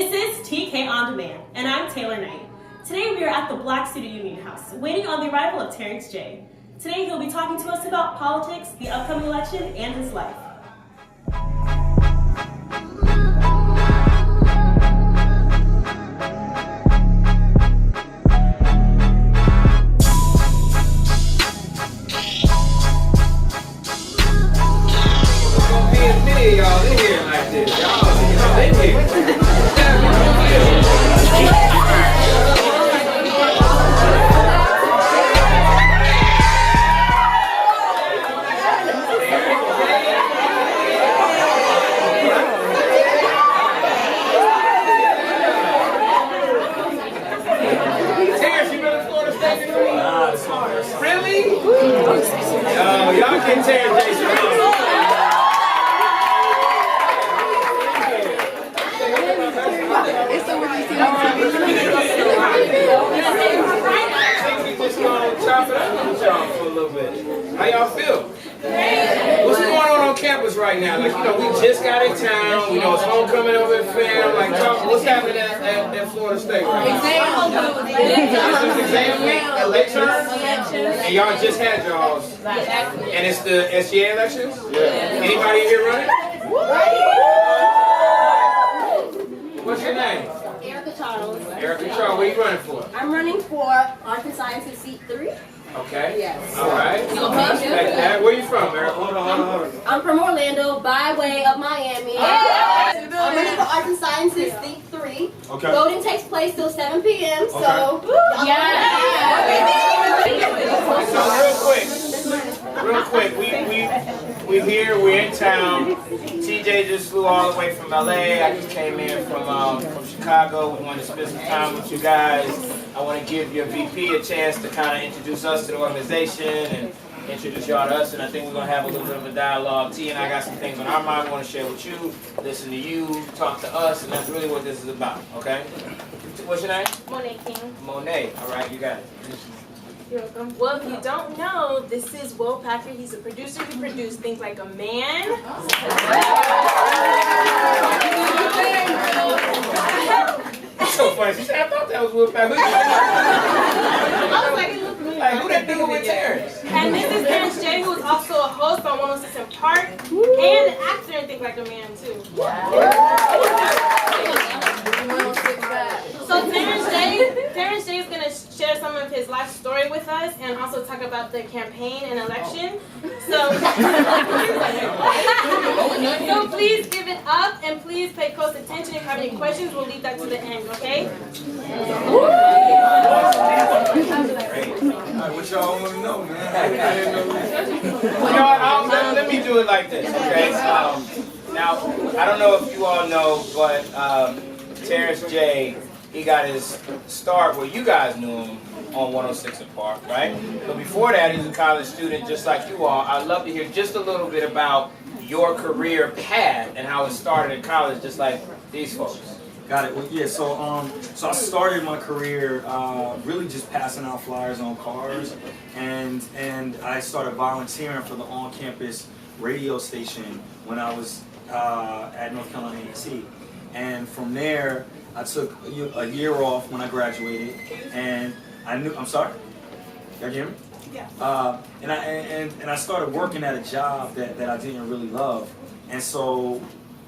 This is TK On Demand, and I'm Taylor Knight. Today we are at the Black Student Union House, waiting on the arrival of Terrence J. Today he'll be talking to us about politics, the upcoming election, and his life. Y'all in here like this. Y'all in here. Terrence, you been to Florida State before? Really? Oh, y'all can Terrence J. Chop it up with y'all for a little bit. How y'all feel? What's going on campus right now? Like, you know, we just got in town. You know, it's homecoming over at fam. Like, talk, what's happening at Florida State right now? Exam week, elections, and y'all just had y'all's. And it's the SGA elections? Yeah. Anybody in here running? What's your name? Erica Charles. Erica Charles, what are you running for? I'm running for Arts and Sciences Seat 3. Okay. Yes. All right. Where are you from, Erica? Hold on. I'm from Orlando by way of Miami. I'm running for Arts and Sciences Seat 3. Okay. Voting takes place till 7 p.m. So, So real quick, we're here, we're in town. TJ just flew all the way from LA. I just came in from Chicago. We wanted to spend some time with you guys. I want to give your VP a chance to kind of introduce us to the organization and introduce y'all to us, and I think we're going to have a little bit of a dialogue. T and I got some things on our mind we want to share with you, listen to you, talk to us, and that's really what this is about, okay? What's your name? Monet King. Monet. All right, you got it. You're welcome. Well, if you don't know, this is Will Packer. He's a producer who produced Think Like a Man. It's so funny. She said, I thought that was Will Packer. I was like, Like, who that nigga with Terrence? and this is Terrence J, who is also a host on 106 in Park, and an actor in Think Like a Man, too. So Terrence J is going to share some of his life story with us and also talk about the campaign and election. So, so please give it up and please pay close attention. If you have any questions, we'll leave that to the end, okay? What y'all want to know, man? You know what, let me do it like this, okay? Now, I don't know if you all know, but Terrence J, he got his start where you guys knew him on 106 in Park, right? But before that, he was a college student just like you are. I'd love to hear just a little bit about your career path and how it started in college, just like these folks. Got it. Well, yeah. So I started my career really just passing out flyers on cars, and I started volunteering for the on-campus radio station when I was at North Carolina A&T, and from there I took a year off when I graduated, and I knew. I'm sorry. Y'all hear me? Yeah. And I started working at a job that I didn't really love, and so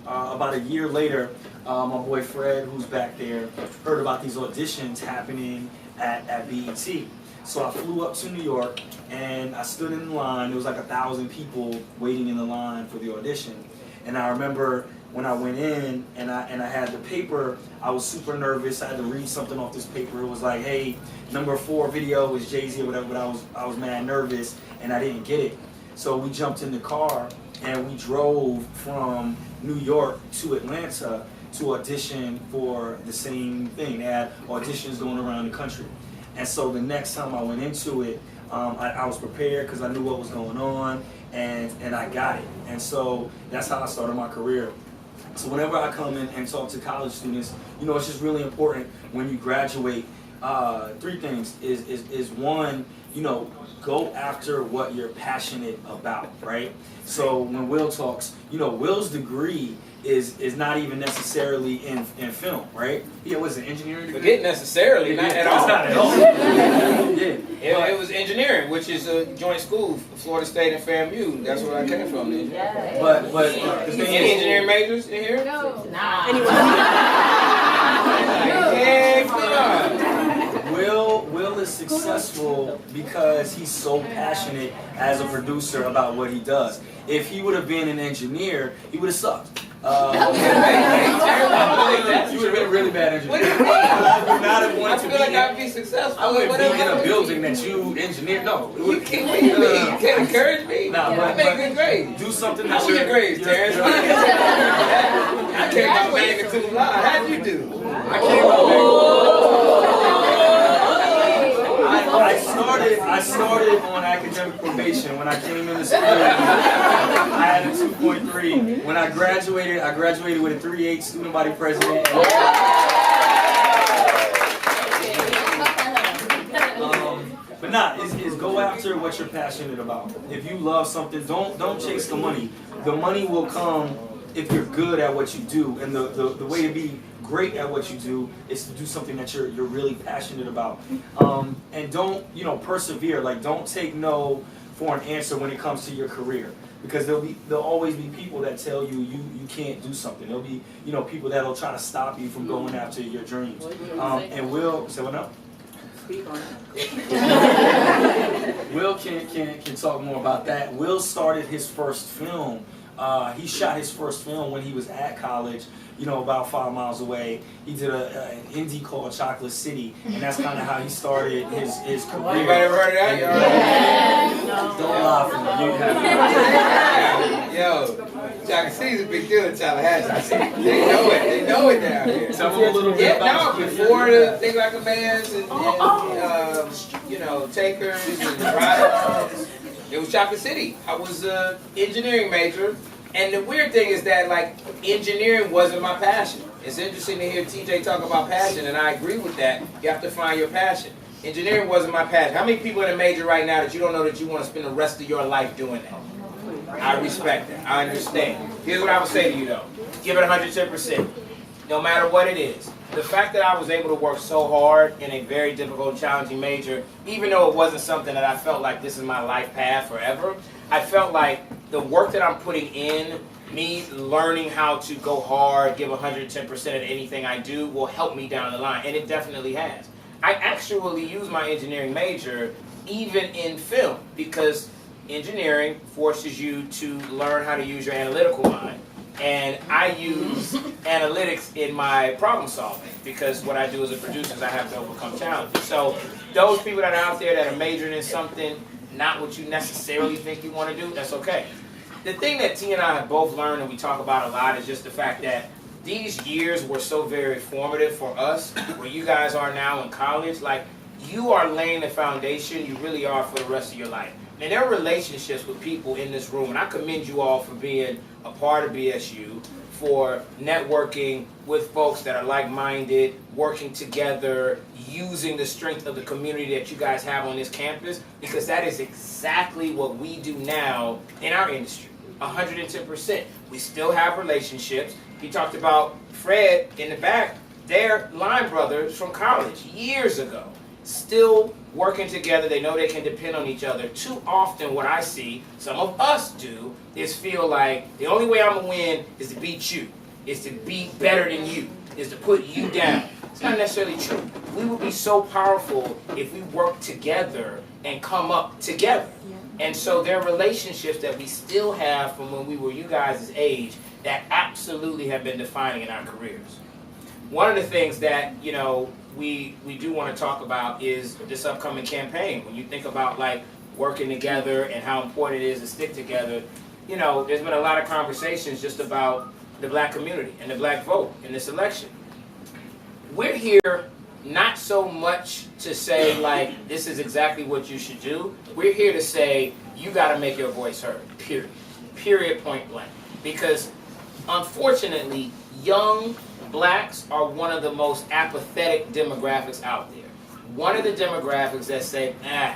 about a year later, my boy Fred, who's back there, heard about these auditions happening at BET. So I flew up to New York and I stood in line. There was like 1,000 people waiting in the line for the audition. And I remember when I went in and I had the paper, I was super nervous. I had to read something off this paper. It was like, hey, number 4 video was Jay-Z or whatever, but I was mad nervous and I didn't get it. So we jumped in the car and we drove from New York to Atlanta to audition for the same thing. They had auditions going around the country. And so the next time I went into it, I was prepared because I knew what was going on, and I got it. And so that's how I started my career. So whenever I come in and talk to college students, you know, it's just really important when you graduate. 3 things is one, you know, go after what you're passionate about, right? So when Will talks, you know, Will's degree is not even necessarily in film, right? Yeah, was it engineering degree? Forget necessarily, not at all. It's not at all. Yeah. It was engineering, which is a joint school, Florida State and FAMU. That's where I came from. But the thing Any is, engineering majors in here? No. Nah. Heck no. Will is successful because he's so passionate as a producer about what he does. If he would have been an engineer, he would have sucked. You would have been a really bad engineer. What do you mean? I would not have I wanted to feel like be. I'd be successful. I wouldn't be in a building that you engineered. No, You can't encourage me. Nah, I made good grades. do something. How was your grades, Terrence? I came out banging too loud. How'd you do? I came out I started on academic probation when I came into school. I had a 2.3. When I graduated with a 3.8 student body president. But is go after what you're passionate about. If you love something, don't chase the money. The money will come if you're good at what you do, and the way to be great at what you do is to do something that you're really passionate about, and don't persevere. Like, don't take no for an answer when it comes to your career, because there'll always be people that tell you can't do something. There'll be people that'll try to stop you from going after your dreams. And Will, say what now? Will can talk more about that. Will started his first film. He shot his first film when he was at college, about 5 miles away. He did an indie called Chocolate City, and that's kind of how he started his career. Anybody ever heard of that? Don't lie for me. Yo, Chocolate City's a big deal in Tallahassee. They know it down here. Tell me a little bit about before the Think Like a Man's and Takers and Ride-Ons, it was Chocolate City. I was an engineering major. And the weird thing is that, like, engineering wasn't my passion. It's interesting to hear TJ talk about passion, and I agree with that. You have to find your passion. Engineering wasn't my passion. How many people in a major right now that you don't know that you want to spend the rest of your life doing that? I respect that. I understand. Here's what I would say to you, though. Give it 110%. No matter what it is. The fact that I was able to work so hard in a very difficult, challenging major, even though it wasn't something that I felt like this is my life path forever, I felt like the work that I'm putting in, me learning how to go hard, give 110% at anything I do, will help me down the line, and it definitely has. I actually use my engineering major even in film, because engineering forces you to learn how to use your analytical mind. And I use analytics in my problem solving, because what I do as a producer is I have to overcome challenges. So those people that are out there that are majoring in something, not what you necessarily think you want to do, that's okay. The thing that T and I have both learned and we talk about a lot is just the fact that these years were so very formative for us, where you guys are now in college. Like, you are laying the foundation, you really are, for the rest of your life. And there are relationships with people in this room, and I commend you all for being a part of BSU, for networking with folks that are like-minded, working together, using the strength of the community that you guys have on this campus, because that is exactly what we do now in our industry, 110%. We still have relationships. He talked about Fred in the back. They're line brothers from college years ago, still working together. They know they can depend on each other. Too often what I see some of us do is feel like the only way I'm going to win is to beat you, is to be better than you, is to put you down. It's not necessarily true. We would be so powerful if we worked together and come up together. And so there are relationships that we still have from when we were you guys' age that absolutely have been defining in our careers. One of the things that, we do want to talk about is this upcoming campaign. When you think about, like, working together and how important it is to stick together, there's been a lot of conversations just about the black community and the black vote in this election. We're here not so much to say, like, this is exactly what you should do. We're here to say, you got to make your voice heard, period. Period, point blank. Because, unfortunately, young blacks are one of the most apathetic demographics out there. One of the demographics that say, I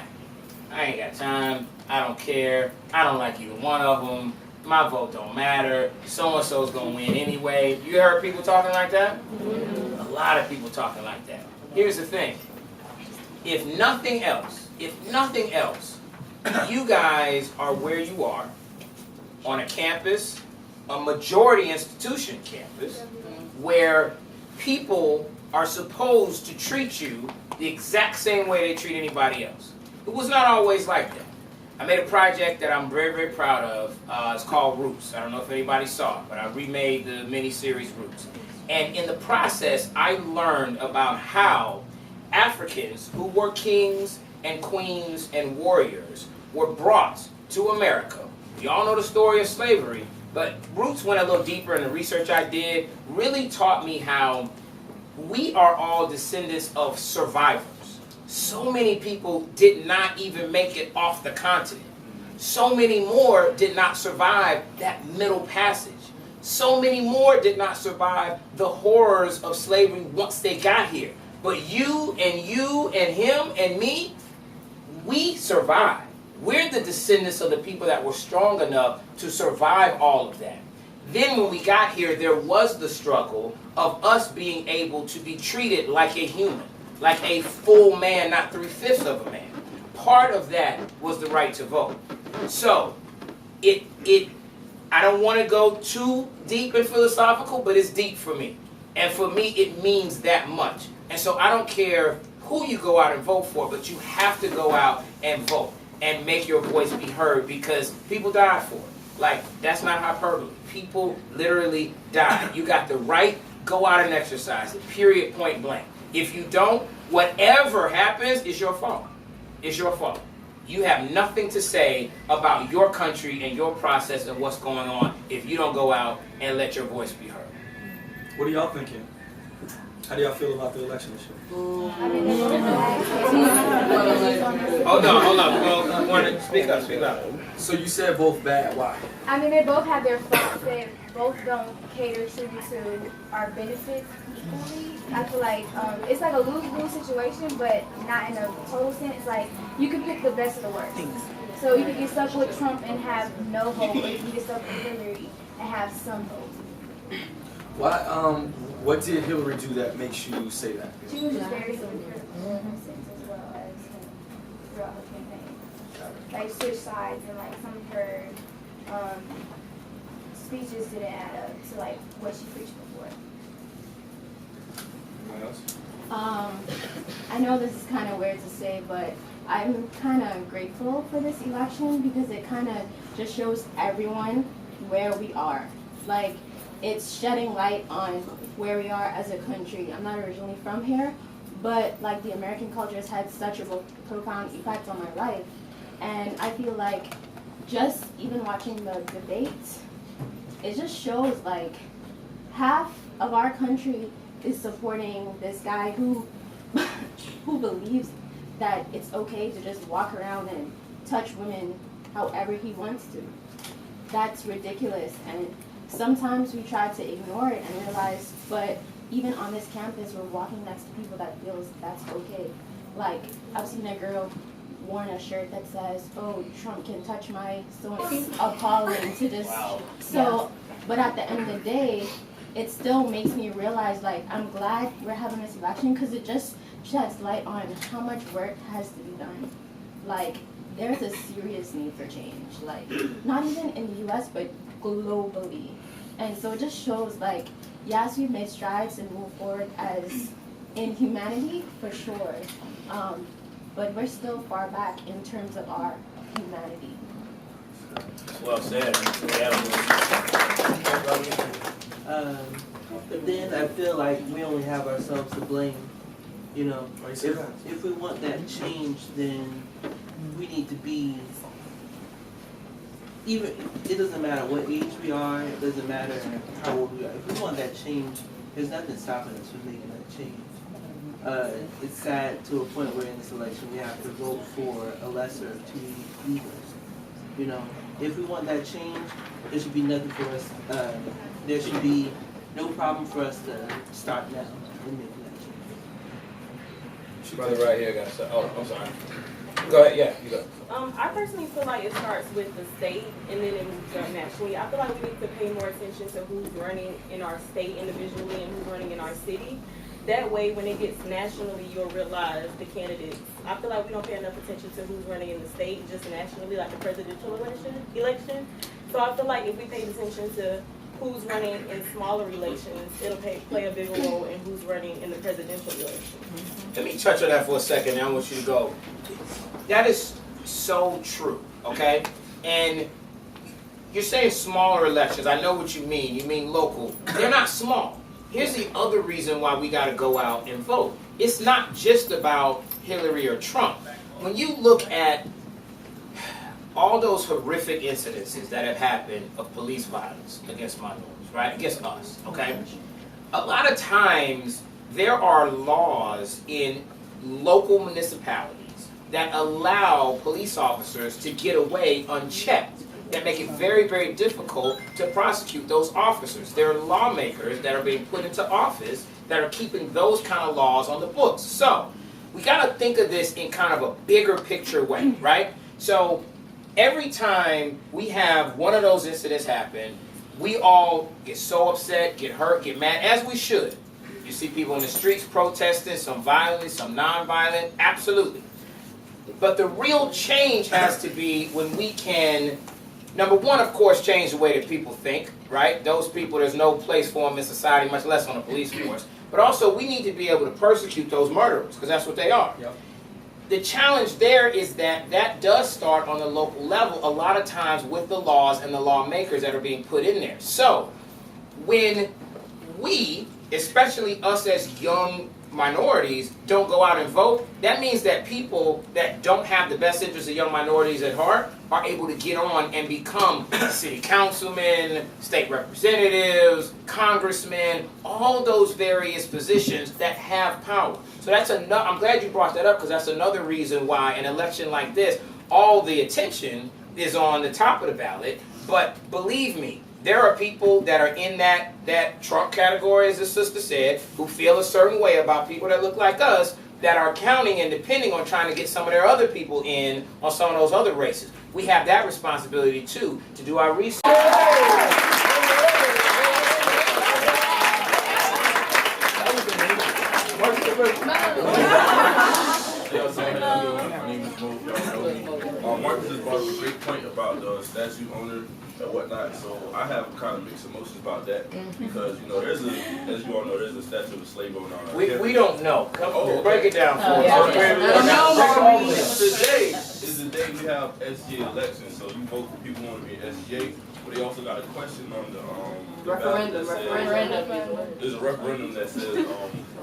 ain't got time, I don't care, I don't like either one of them, my vote don't matter, so-and-so's gonna win anyway. You heard people talking like that? A lot of people talking like that. Here's the thing. If nothing else, you guys are where you are on a campus, a majority institution campus, where people are supposed to treat you the exact same way they treat anybody else. It was not always like that. I made a project that I'm very, very proud of. It's called Roots. I don't know if anybody saw it, but I remade the mini-series Roots. And in the process, I learned about how Africans who were kings and queens and warriors were brought to America. We all know the story of slavery, but Roots went a little deeper, and the research I did really taught me how we are all descendants of survivors. So many people did not even make it off the continent. So many more did not survive that middle passage. So many more did not survive the horrors of slavery once they got here. But you and him and me, we survived. We're the descendants of the people that were strong enough to survive all of that. Then when we got here, there was the struggle of us being able to be treated like a human, like a full man, not 3/5 of a man. Part of that was the right to vote. So, I don't want to go too deep and philosophical, but it's deep for me. And for me, it means that much. And so I don't care who you go out and vote for, but you have to go out and vote and make your voice be heard, because people died for it. Like, that's not hyperbole. People literally died. You got the right, go out and exercise it, period, point blank. If you don't, whatever happens is your fault. It's your fault. You have nothing to say about your country and your process and what's going on if you don't go out and let your voice be heard. What are y'all thinking? How do y'all feel about the election this year? Hold on. Speak up. So you said both bad. Why? I mean, they both have their faults. They both don't cater to our benefits equally. I feel like it's like a lose-lose situation, but not in a total sense. Like, you can pick the best of the worst. So you can get stuck with Trump and have no hope, or you can get stuck with Hillary and have some hope. Why? What did Hillary do that makes you say that? She was just very hypocritical in a sense, as well as him throughout the campaign. Like, switch sides, and like some of her speeches didn't add up to like what she preached before. Anyone else? I know this is kind of weird to say, but I'm kind of grateful for this election because it kind of just shows everyone where we are. Like, it's shedding light on where we are as a country. I'm not originally from here, but like the American culture has had such a profound effect on my life. And I feel like just even watching the debates, it just shows like half of our country is supporting this guy who believes that it's okay to just walk around and touch women however he wants to. That's ridiculous, and sometimes we try to ignore it and realize, but even on this campus, we're walking next to people that feels that's okay. Like, I've seen a girl worn a shirt that says, "Oh, Trump can touch my," so it's appalling to just, so, but at the end of the day, it still makes me realize, like, I'm glad we're having this election because it just sheds light on how much work has to be done. Like, there's a serious need for change, like, not even in the US, but globally. And so it just shows, like, yes, we've made strides and moved forward as in humanity, for sure, but we're still far back in terms of our humanity. Well said. But then I feel like we only have ourselves to blame. You know, if we want that change, then we need to be, even, it doesn't matter what age we are, it doesn't matter how old we are. If we want that change, there's nothing stopping us from making that change. It's sad to a point where in this election we have to vote for a lesser of two evils. You know, if we want that change, there should be nothing for us, there should be no problem for us to start now and make that change. Brother right here got to say, oh, I'm sorry. Go ahead, yeah, you go. I personally feel like it starts with the state and then it moves up nationally. I feel like we need to pay more attention to who's running in our state individually and who's running in our city. That way, when it gets nationally, you'll realize the candidates. I feel like we don't pay enough attention to who's running in the state, just nationally, like the presidential election. So I feel like if we pay attention to who's running in smaller elections, it'll play a bigger role in who's running in the presidential election. Let me touch on that for a second, and I want you to go. That is so true, okay? And you're saying smaller elections. I know what you mean. You mean local. They're not small. Here's the other reason why we got to go out and vote. It's not just about Hillary or Trump. When you look at all those horrific incidences that have happened of police violence against minorities, right? Against us, okay? A lot of times there are laws in local municipalities that allow police officers to get away unchecked, that make it very, very difficult to prosecute those officers. There are lawmakers that are being put into office that are keeping those kind of laws on the books. So we got to think of this in kind of a bigger picture way, right? So every time we have one of those incidents happen, we all get so upset, get hurt, get mad, as we should. You see people in the streets protesting, some violently, some non-violent, absolutely. But the real change has to be when we can, number one, of course, change the way that people think, right? Those people, there's no place for them in society, much less on the police force. But also, we need to be able to persecute those murderers, because that's what they are. Yep. The challenge there is that that does start on the local level, a lot of times with the laws and the lawmakers that are being put in there. So, when we, especially us as young minorities, don't go out and vote, that means that people that don't have the best interests of young minorities at heart are able to get on and become city councilmen, state representatives, congressmen, all those various positions that have power. So that's another, I'm glad you brought that up, because that's another reason why an election like this, all the attention is on the top of the ballot. But believe me, there are people that are in that Trump category, as the sister said, who feel a certain way about people that look like us, that are counting and depending on trying to get some of their other people in on some of those other races. We have that responsibility, too, to do our research. Marcus just brought up a great point about the statue owner and whatnot. So I have kind of mixed emotions about that because, you know, there's a, as you all know, there's a statue of a slave owner on our We don't know. Come break it down for us. Today is the day we have SGA elections, so you vote for people who want to be an SGA. But they also got a question on the referendum. There's a referendum that says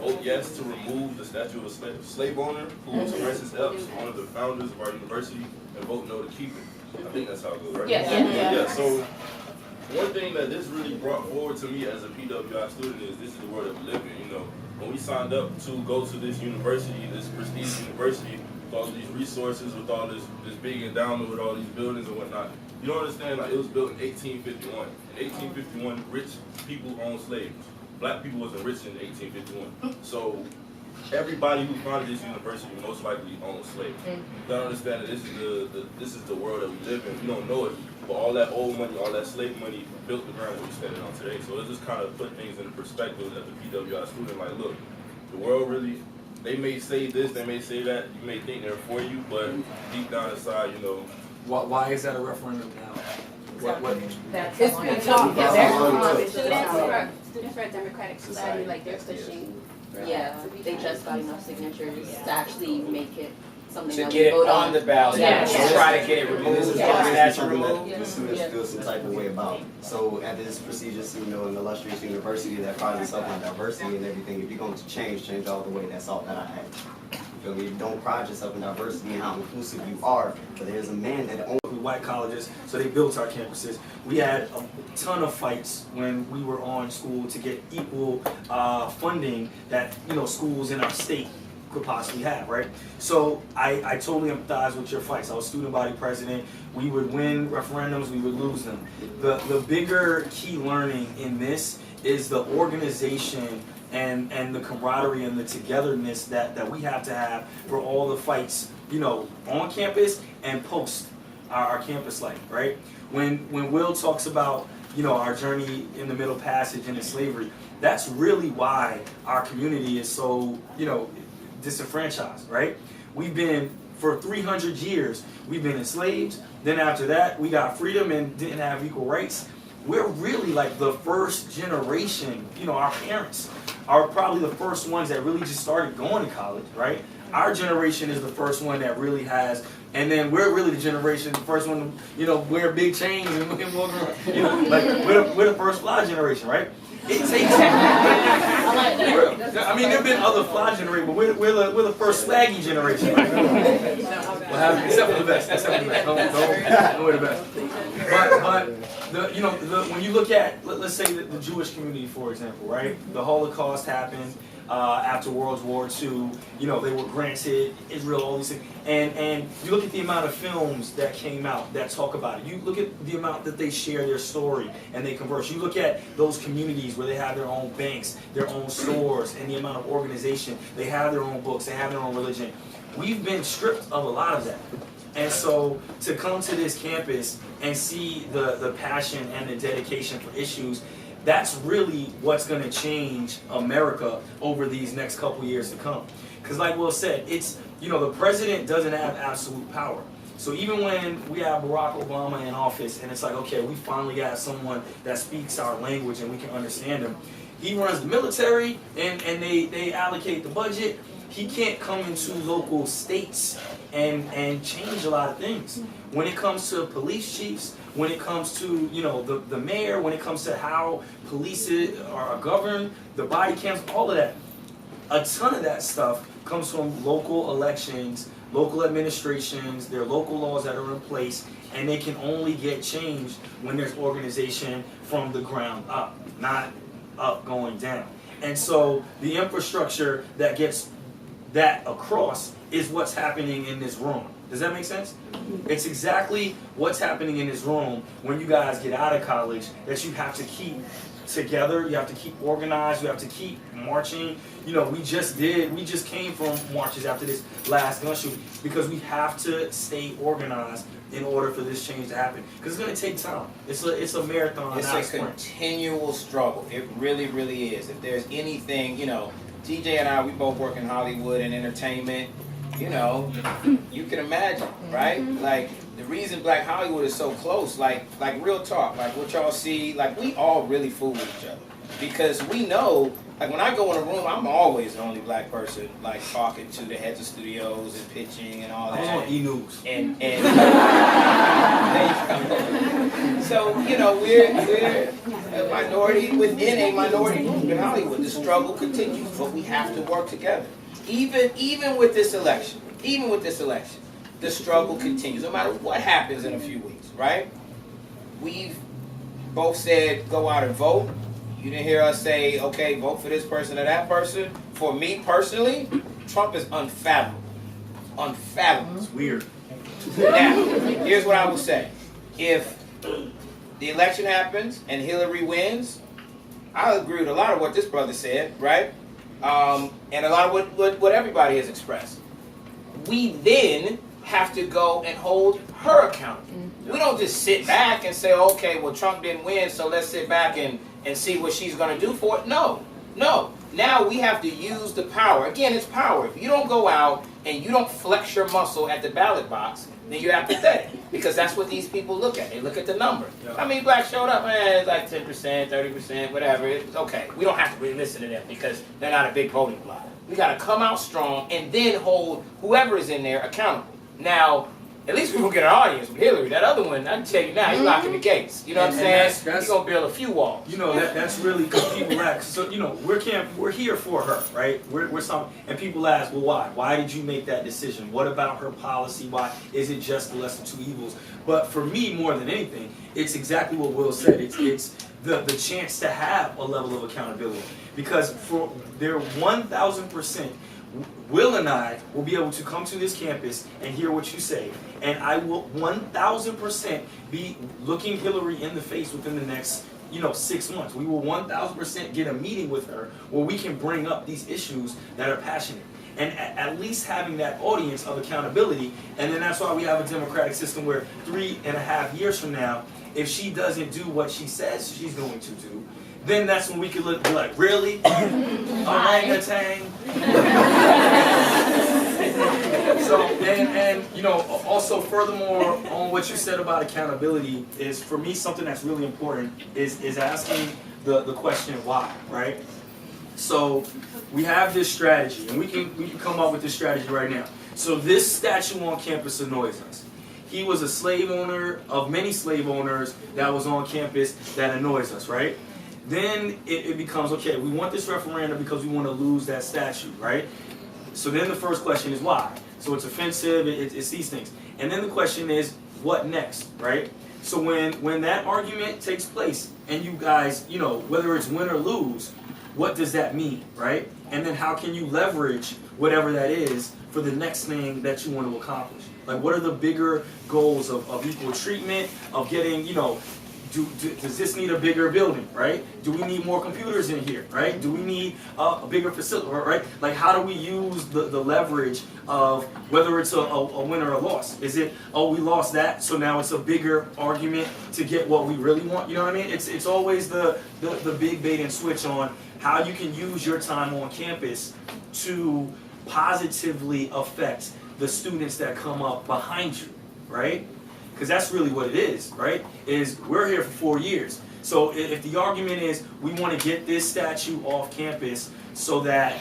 vote yes to remove the statue of a slave owner who was Francis Epps, one of the founders of our university, and vote no to keep it. I think that's how it goes, right? Yeah. So one thing that this really brought forward to me as a PWI student is this is the world that we live in. You know, when we signed up to go to this university, this prestigious university, with all these resources, with all this big endowment, with all these buildings and whatnot, you don't understand, like, it was built in 1851. In 1851, rich people owned slaves. Black people wasn't rich in 1851. So everybody who founded this university most likely owned slaves. You gotta understand that this is the world that we live in. We don't know it, but all that old money, all that slave money built the ground that we're standing on today. So it just kind of put things in perspective as a PWI student. Like, look, the world really, they may say this, they may say that, you may think they're for you, but deep down inside, you know. Why is that a referendum now? It's been talked. Students for a Democratic Society, like they're pushing. Yeah, they just got enough signatures to actually make it something to that get we vote it on the ballot. Try to get it removed. That's something that the students feel some type of way about. So at this prestigious, you know, an illustrious university that prides itself on diversity and everything, if you're going to change all the way. That's all that I have. You feel me? Don't pride yourself in diversity and how inclusive you are. But there's a man that owns white colleges, so they built our campuses. We had a ton of fights when we were on school to get equal funding that, you know, schools in our state could possibly have, right? So I totally empathize with your fights. I was student body president. We would win referendums, we would lose them. The bigger key learning in this is the organization and the camaraderie and the togetherness that we have to have for all the fights, you know, on campus and post our campus life, right? When Will talks about, you know, our journey in the Middle Passage and in slavery, that's really why our community is so, you know, disenfranchised, right? We've been, for 300 years, we've been enslaved. Then after that, we got freedom and didn't have equal rights. We're really like the first generation, you know, our parents are probably the first ones that really just started going to college, right? Our generation is the first one that really has, and then we're really the generation, the first one, you know, wear big chains and walk around, you know, like we're the first fly generation, right? It takes. I mean, there've been other fly generations, but we're the first swaggy generation, right? Well, except for the best. Except for the best. Don't we're the best. But you know, when you look at, let's say the Jewish community, for example, right? The Holocaust happened after World War II. You know, they were granted Israel, all these things. And you look at the amount of films that came out that talk about it. You look at the amount that they share their story and they converse. You look at those communities where they have their own banks, their own stores, and the amount of organization. They have their own books, they have their own religion. We've been stripped of a lot of that. And so to come to this campus and see the passion and the dedication for issues, that's really what's going to change America over these next couple years to come. Because like Will said, it's, you know, the president doesn't have absolute power. So even when we have Barack Obama in office and it's like, okay, we finally got someone that speaks our language and we can understand him. He runs the military and they allocate the budget. He can't come into local states and change a lot of things. When it comes to police chiefs, when it comes to, you know, the mayor, when it comes to how police are governed, the body cams, all of that. A ton of that stuff comes from local elections, local administrations, their local laws that are in place, and they can only get changed when there's organization from the ground up, not up going down. And so the infrastructure that gets that across is what's happening in this room. Does that make sense? It's exactly what's happening in this room when you guys get out of college, that you have to keep together, you have to keep organized, you have to keep marching. You know, we just came from marches after this last gun shooting because we have to stay organized in order for this change to happen. Because it's going to take time. It's a marathon. It's a continual struggle. It really, really is. If there's anything, you know, TJ and I, we both work in Hollywood and entertainment. You know, you can imagine, right? Like, the reason Black Hollywood is so close, like real talk, like what y'all see, like we all really fool with each other. Because we know, like when I go in a room, I'm always the only black person, like talking to the heads of studios and pitching and all that. I was on E-News. And so, you know, we're a minority within a minority group in Hollywood. The struggle continues, but we have to work together. Even with this election, the struggle continues, no matter what happens in a few weeks, right? We've both said go out and vote. You didn't hear us say, okay, vote for this person or that person. For me personally, Trump is unfathomable. Unfathomable. It's weird. Now, here's what I will say. If the election happens and Hillary wins, I agree with a lot of what this brother said, right? And a lot of what everybody has expressed. We then have to go and hold her accountable. We don't just sit back and say, okay, well, Trump didn't win, so let's sit back and see what she's going to do for it. No. Now we have to use the power. Again, it's power. If you don't go out and you don't flex your muscle at the ballot box, then you're apathetic. Because that's what these people look at. They look at the number. I mean, blacks showed up, it's like 10%, 30%, whatever. It's okay. We don't have to really listen to them because they're not a big voting bloc. We got to come out strong and then hold whoever is in there accountable. Now, at least we will get an audience with Hillary. That other one, I can tell you now, he's locking the gates. You know what I'm saying? He's going to build a few walls. You know, that's really, because people ask, so, you know, we're here for her, right? We're some, and people ask, well, why? Why did you make that decision? What about her policy? Why? Is it just the lesser two evils? But for me, more than anything, it's exactly what Will said. It's the chance to have a level of accountability. Because for their 1,000%, Will and I will be able to come to this campus and hear what you say. And I will 1,000% be looking Hillary in the face within the next 6 months. We will 1000% get a meeting with her where we can bring up these issues that are passionate. And at least having that audience of accountability. And then that's why we have a democratic system where 3.5 years from now, if she doesn't do what she says she's going to do, then that's when we could be like, really? Orangutan? So, and also furthermore on what you said about accountability is, for me, something that's really important is asking the question why, right? So we have this strategy, and we can come up with this strategy right now. So this statue on campus annoys us. He was a slave owner of many slave owners that was on campus that annoys us, right? Then it becomes, okay, we want this referendum because we want to lose that statue, right? So then the first question is why? So it's offensive, it's these things. And then the question is, what next, right? So when that argument takes place, and you guys, whether it's win or lose, what does that mean, right? And then how can you leverage whatever that is for the next thing that you want to accomplish? Like, what are the bigger goals of equal treatment, of getting, does this need a bigger building, right? Do we need more computers in here, right? Do we need a bigger facility, right? Like, how do we use the leverage of whether it's a win or a loss? Is it, oh, we lost that, so now it's a bigger argument to get what we really want? You know what I mean? It's always the big bait and switch on how you can use your time on campus to positively affect the students that come up behind you, right? Because that's really what it is, right? Is we're here for 4 years. So if the argument is we want to get this statue off campus so that,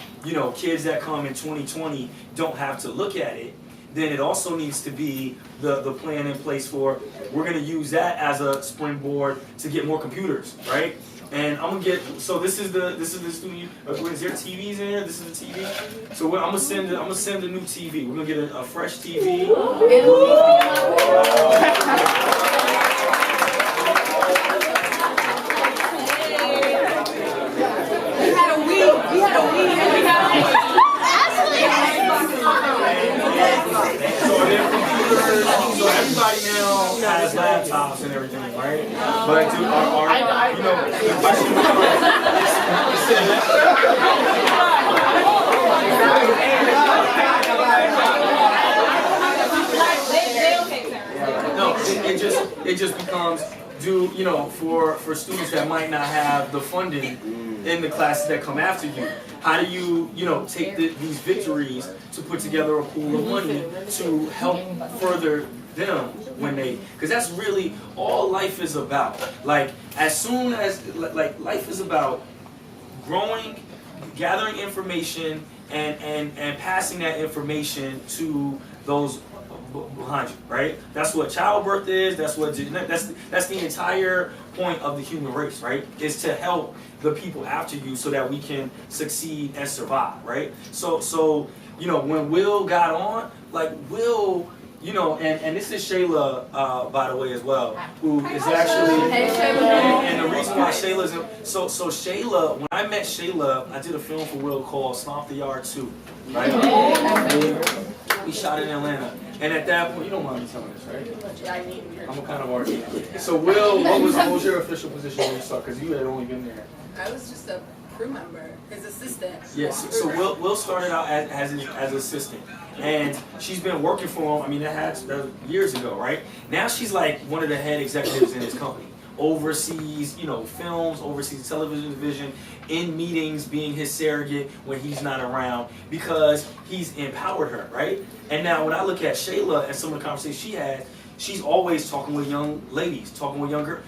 kids that come in 2020 don't have to look at it, then it also needs to be the plan in place for, we're going to use that as a springboard to get more computers, right? And I'm gonna get, so this is the studio. Is there TVs in here? This is the TV. So I'm gonna send a new TV. We're gonna get a fresh TV. So everybody now has laptops and everything, right? But the question it just becomes, for students that might not have the funding in the classes that come after you, how do you, take these victories to put together a pool of money to help further them when they, because that's really all life is about. Like, as soon as, life is about growing, gathering information, and passing that information to those behind you, right? That's what childbirth is. That's the entire point of the human race, right? Is to help the people after you so that we can succeed and survive, right? So when Will got on, Will, and this is Shayla, by the way, as well, who is actually, and the reason why Shayla's so Shayla, when I met Shayla, I did a film for Will called Stomp the Yard 2, right? We shot in Atlanta. And at that point, you don't mind me telling this, right? I'm a kind of artist. So Will, what was your official position when you started? Because you had only been there. I was just a crew member, his assistant. Yes, so Will started out as an assistant. And she's been working for him, that was years ago, right? Now she's like one of the head executives in his company. Oversees, films, oversees television division, in meetings, being his surrogate when he's not around, because he's empowered her, right? And now when I look at Shayla and some of the conversations she had, she's always talking with young ladies, talking with younger,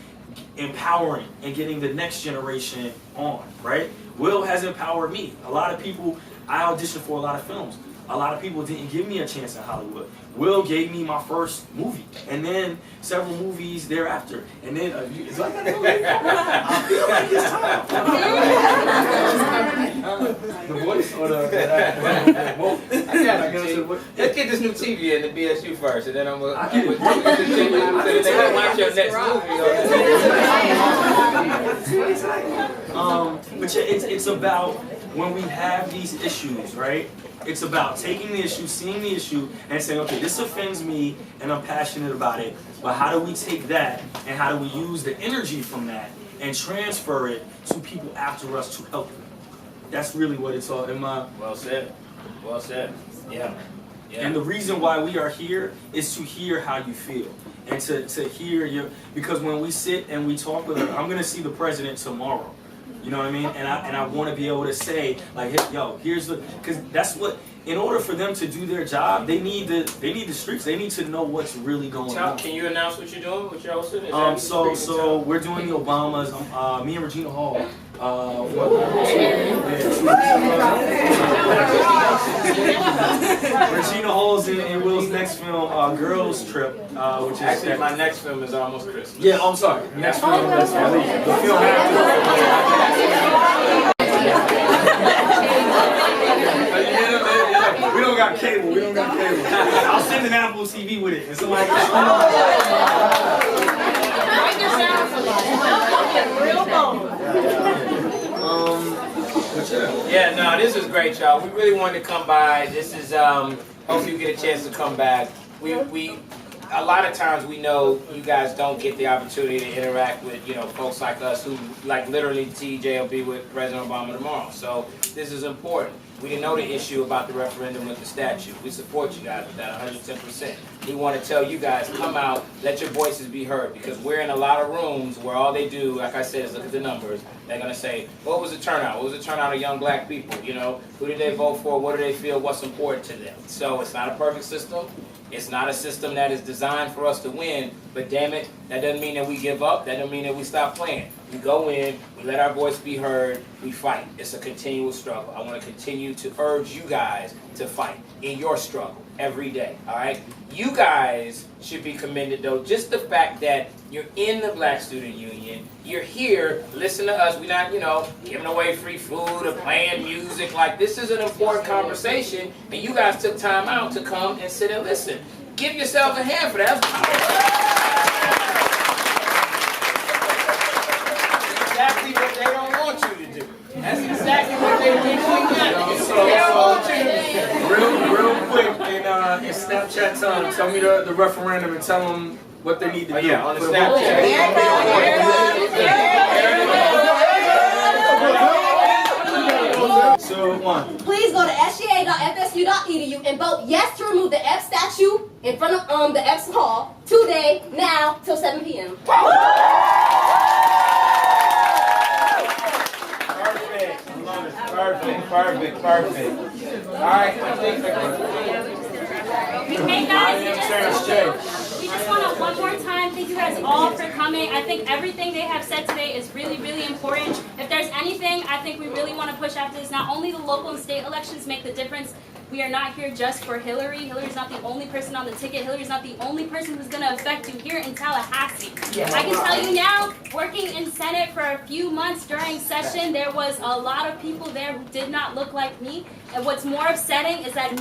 empowering and getting the next generation on, right? Will has empowered me. A lot of people, I auditioned for a lot of films. A lot of people didn't give me a chance in Hollywood. Will gave me my first movie, and then several movies thereafter. And then, it's like that I feel like it's time. The voice or the... Let's get this new TV in the BSU first, and then I'm going to watch your next movie. But yeah, it's about when we have these issues, right? It's about taking the issue, seeing the issue, and saying, okay, this offends me, and I'm passionate about it, but how do we take that, and how do we use the energy from that and transfer it to people after us to help them. That's really what it's all. Well said. Well said. Yeah. And the reason why we are here is to hear how you feel. And to hear your, because when we sit and we talk with her, I'm gonna see the president tomorrow. You know what I mean? And I want to be able to say, like, hey, yo, here's the, because that's what, in order for them to do their job, they need the streets. They need to know what's really going on. Can you announce what you're doing? What you're hosting? So we're doing the Obamas. Me and Regina Hall. Regina Hall's in Will's next film, Girls Trip, which is actually my next film is almost Christmas. Yeah, I'm sorry. Next film is the film after. We don't got cable. I'll send an Apple TV with it. And so like, yeah, no, this is great, y'all. We really wanted to come by. This is hopefully you get a chance to come back. We a lot of times we know you guys don't get the opportunity to interact with, folks like us who, like, literally TJ will be with President Obama tomorrow. So this is important. We didn't know the issue about the referendum with the statute. We support you guys with that 110%. We want to tell you guys, come out, let your voices be heard, because we're in a lot of rooms where all they do, like I said, is look at the numbers. They're going to say, what was the turnout? What was the turnout of young black people? Who did they vote for? What do they feel? What's important to them? So it's not a perfect system. It's not a system that is designed for us to win, but damn it, that doesn't mean that we give up. That doesn't mean that we stop playing. We go in, we let our voice be heard, we fight. It's a continual struggle. I want to continue to urge you guys to fight in your struggle every day, all right? You guys should be commended, though. Just the fact that you're in the Black Student Union, you're here, listen to us. We're not, giving away free food or playing music. Like, this is an important conversation, and you guys took time out to come and sit and listen. Give yourselves a hand for that. That's exactly what they don't want you to do. That's exactly what they think we got. Real quick, in Snapchat time, tell me the referendum and tell them what they need to do. Yeah, on the Snapchat. So, one. Please go to sga.fsu.edu and vote yes to remove the Epps statue in front of the Epps Hall today, now, till 7 p.m. Perfect. All right, Hey guys, we just want to one more time thank you guys all for coming. I think everything they have said today is really, really important. If there's anything I think we really want to push after is not only the local and state elections make the difference. We are not here just for Hillary. Hillary's not the only person on the ticket. Hillary's not the only person who's going to affect you here in Tallahassee. I can tell you now, working in Senate for a few months during session, there was a lot of people there who did not look like me. And what's more upsetting is that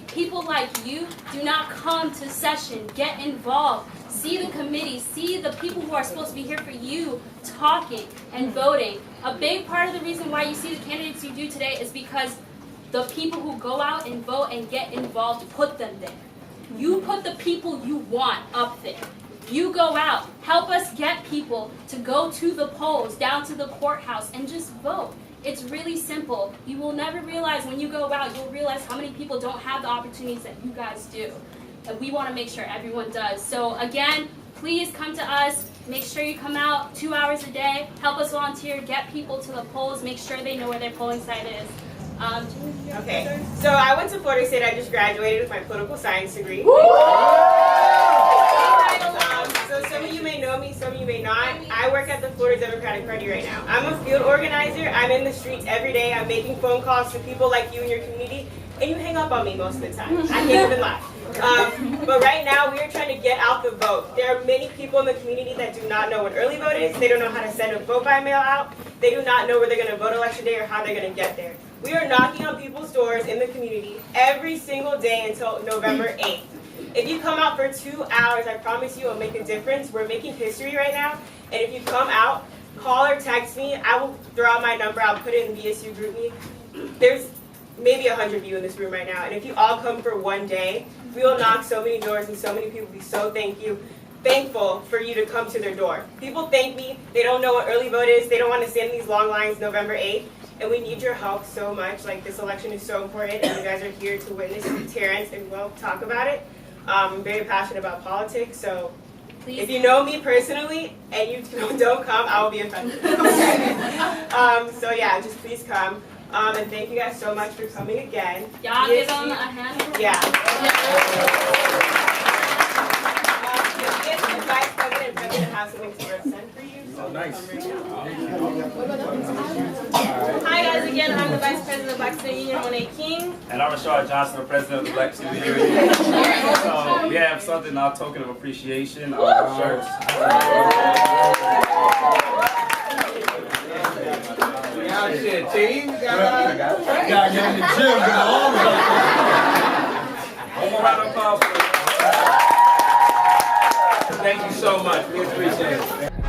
people like you, do not come to session, get involved, see the committees, see the people who are supposed to be here for you talking and voting. A big part of the reason why you see the candidates you do today is because the people who go out and vote and get involved put them there. You put the people you want up there. You go out, help us get people to go to the polls, down to the courthouse, and just vote. It's really simple. You will never realize when you go out, you'll realize how many people don't have the opportunities that you guys do. And we want to make sure everyone does. So again, please come to us. Make sure you come out 2 hours a day. Help us volunteer, get people to the polls, make sure they know where their polling site is. Okay, so I went to Florida State. I just graduated with my political science degree. So some of you may know me, some of you may not. I work at the Florida Democratic Party right now. I'm a field organizer. I'm in the streets every day. I'm making phone calls to people like you in your community, and you hang up on me most of the time. I can't even lie. But right now, we are trying to get out the vote. There are many people in the community that do not know what early vote is. They don't know how to send a vote by mail out. They do not know where they're going to vote election day or how they're going to get there. We are knocking on people's doors in the community every single day until November 8th. If you come out for 2 hours, I promise you it'll make a difference. We're making history right now. And if you come out, call or text me. I will throw out my number. I'll put it in the BSU group me. There's maybe 100 of you in this room right now. And if you all come for one day, we will knock so many doors and so many people will be so thank you. thankful for you to come to their door. People thank me. They don't know what early vote is. They don't want to stand in these long lines November 8th. And we need your help so much. Like, this election is so important, and you guys are here to witness Terrence, and we'll talk about it. I'm very passionate about politics, so if you know me personally and you don't come, I will be offended. So yeah, just please come. And thank you guys so much for coming again. Y'all give them a hand. Yeah. The Vice President and President have something to present for you. So nice. Hi guys, again, I'm the Vice President of Black Student Union, Monet King. And I'm Rashard Johnson, the President of the Black Student Union. So we have something, our token of appreciation, our shirts. Yeah, shit, team. You got I got it. got in the gym. One more round of applause. Thank you so much. We appreciate it.